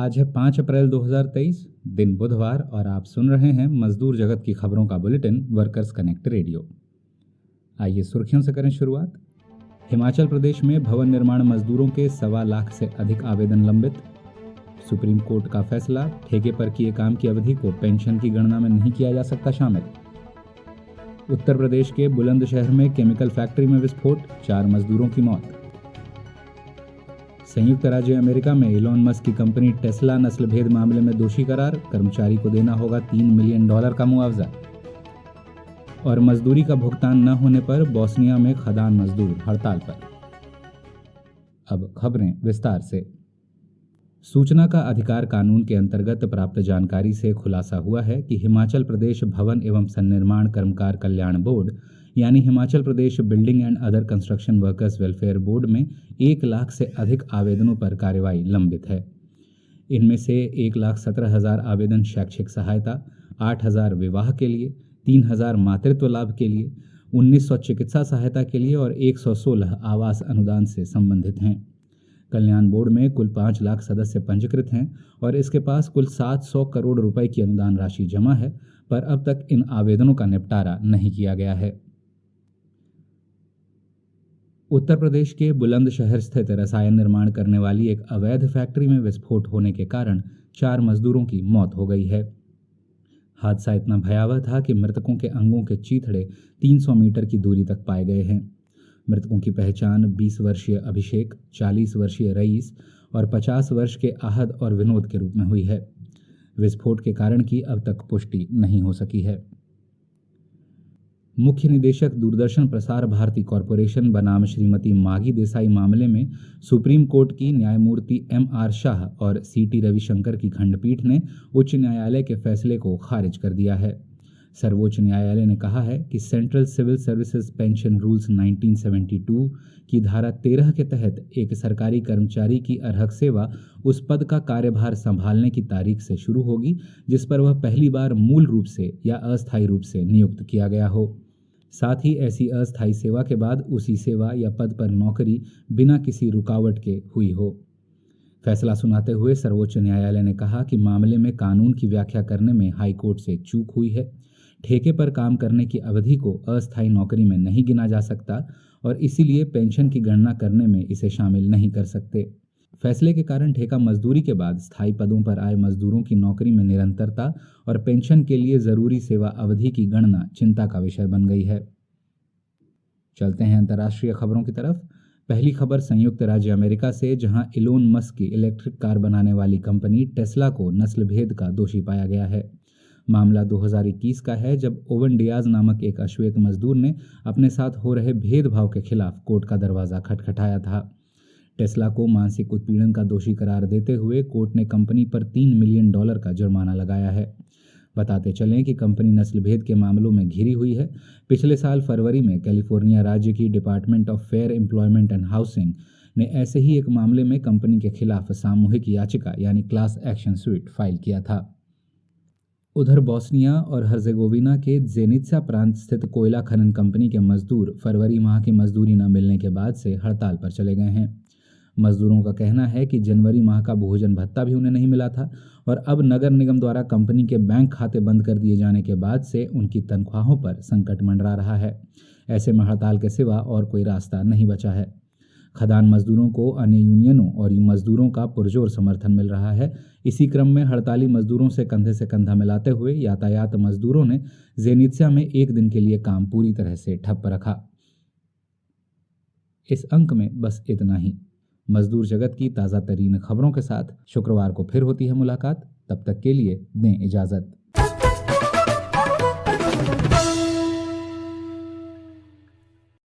आज है 5 अप्रैल 2023, दिन बुधवार, और आप सुन रहे हैं मजदूर जगत की खबरों का बुलेटिन वर्कर्स कनेक्ट रेडियो। आइए सुर्खियों से करें शुरुआत। हिमाचल प्रदेश में भवन निर्माण मजदूरों के 1.25 लाख से अधिक आवेदन लंबित। सुप्रीम कोर्ट का फैसला, ठेके पर किए काम की अवधि को पेंशन की गणना में नहीं किया जा सकता शामिल। उत्तर प्रदेश के बुलंदशहर में केमिकल फैक्ट्री में विस्फोट, 4 मजदूरों की मौत। संयुक्त राज्य अमेरिका में इलॉन मस्क की कंपनी टेस्ला नस्लभेद मामले में दोषी करार, कर्मचारी को देना होगा $3 मिलियन का मुआवजा। और मजदूरी का भुगतान न होने पर बोस्निया में खदान मजदूर हड़ताल पर। अब खबरें विस्तार से। सूचना का अधिकार कानून के अंतर्गत प्राप्त जानकारी से खुलासा हुआ है कि हिमाचल प्रदेश भवन एवं सन्निर्माण कर्मकार कल्याण बोर्ड यानी Himachal Pradesh building and other construction workers welfare board में 1 लाख से अधिक आवेदनों पर कार्यवाही लंबित है। इनमें से 1,17,000 आवेदन शैक्षिक सहायता, 8,000 विवाह के लिए, 3,000 मातृत्व लाभ के लिए, 1,900 चिकित्सा सहायता के लिए और 116 आवास अनुदान से संबंधित हैं। कल्याण बोर्ड में कुल 5 लाख सदस्य पंजीकृत हैं और इसके पास कुल 700 करोड़ रुपए की अनुदान राशि जमा है, पर अब तक इन आवेदनों का निपटारा नहीं किया गया है। उत्तर प्रदेश के बुलंदशहर स्थित रसायन निर्माण करने वाली एक अवैध फैक्ट्री में विस्फोट होने के कारण 4 मजदूरों की मौत हो गई है। हादसा इतना भयावह था कि मृतकों के अंगों के चीथड़े 300 मीटर की दूरी तक पाए गए हैं। मृतकों की पहचान 20 वर्षीय अभिषेक, 40 वर्षीय रईस और 50 वर्ष के आहद और विनोद के रूप में हुई है। विस्फोट के कारण की अब तक पुष्टि नहीं हो सकी है। मुख्य निदेशक दूरदर्शन प्रसार भारती कॉरपोरेशन बनाम श्रीमती मागी देसाई मामले में सुप्रीम कोर्ट की न्यायमूर्ति M.R. शाह और C.T. रविशंकर की खंडपीठ ने उच्च न्यायालय के फैसले को खारिज कर दिया है। सर्वोच्च न्यायालय ने कहा है कि central civil services pension rules 1972 की धारा 13 के तहत एक सरकारी कर्मचारी की अर्हक सेवा उस पद का कार्यभार संभालने की तारीख से शुरू होगी जिस पर वह पहली बार मूल रूप से या अस्थायी रूप से नियुक्त किया गया हो। साथ ही ऐसी अस्थायी सेवा के बाद उसी सेवा या पद पर नौकरी बिना किसी रुकावट के हुई हो। फैसला सुनाते हुए सर्वोच्च न्यायालय ने कहा कि मामले में कानून की व्याख्या करने में हाईकोर्ट से चूक हुई है। ठेके पर काम करने की अवधि को अस्थायी नौकरी में नहीं गिना जा सकता और इसीलिए पेंशन की गणना करने में इसे शामिल नहीं कर सकते। फैसले के कारण ठेका मजदूरी के बाद स्थायी पदों पर आए मजदूरों की नौकरी में निरंतरता और पेंशन के लिए जरूरी सेवा अवधि की गणना चिंता का विषय बन गई है। चलते हैं अंतर्राष्ट्रीय खबरों की तरफ। पहली खबर संयुक्त राज्य अमेरिका से, जहां इलोन मस्क की इलेक्ट्रिक कार बनाने वाली कंपनी टेस्ला को नस्लभेद का दोषी पाया गया है। मामला 2021 का है, जब ओवन डियाज नामक एक अश्वेत मजदूर ने अपने साथ हो रहे भेदभाव के खिलाफ कोर्ट का दरवाजा खटखटाया था। टेस्ला को मानसिक उत्पीड़न का दोषी करार देते हुए कोर्ट ने कंपनी पर $3 मिलियन का जुर्माना लगाया है। बताते चलें कि कंपनी नस्लभेद के मामलों में घिरी हुई है। पिछले साल फरवरी में कैलिफोर्निया राज्य की department of fair employment and housing ने ऐसे ही एक मामले में कंपनी के खिलाफ सामूहिक याचिका यानी क्लास एक्शन सूट फाइल किया था। उधर बोस्निया और हर्जेगोविना के जेनित्सा प्रांत स्थित कोयला खनन कंपनी के मजदूर फरवरी माह की मजदूरी न मिलने के बाद से हड़ताल पर चले गए हैं। मजदूरों का कहना है कि जनवरी माह का भोजन भत्ता भी उन्हें नहीं मिला था और अब नगर निगम द्वारा कंपनी के बैंक खाते बंद कर दिए जाने के बाद से उनकी तनख्वाहों पर संकट मंडरा रहा है। ऐसे में हड़ताल के सिवा और कोई रास्ता नहीं बचा है। खदान मजदूरों को अन्य यूनियनों और मजदूरों का पुरजोर समर्थन मिल रहा है। इसी क्रम में हड़ताली मजदूरों से कंधा मिलाते हुए यातायात मजदूरों ने जेनित्सा में 1 दिन के लिए काम पूरी तरह से ठप रखा। इस अंक में बस इतना ही। मजदूर जगत की ताज़ा तरीन खबरों के साथ शुक्रवार को फिर होती है मुलाकात। तब तक के लिए दें इजाज़त।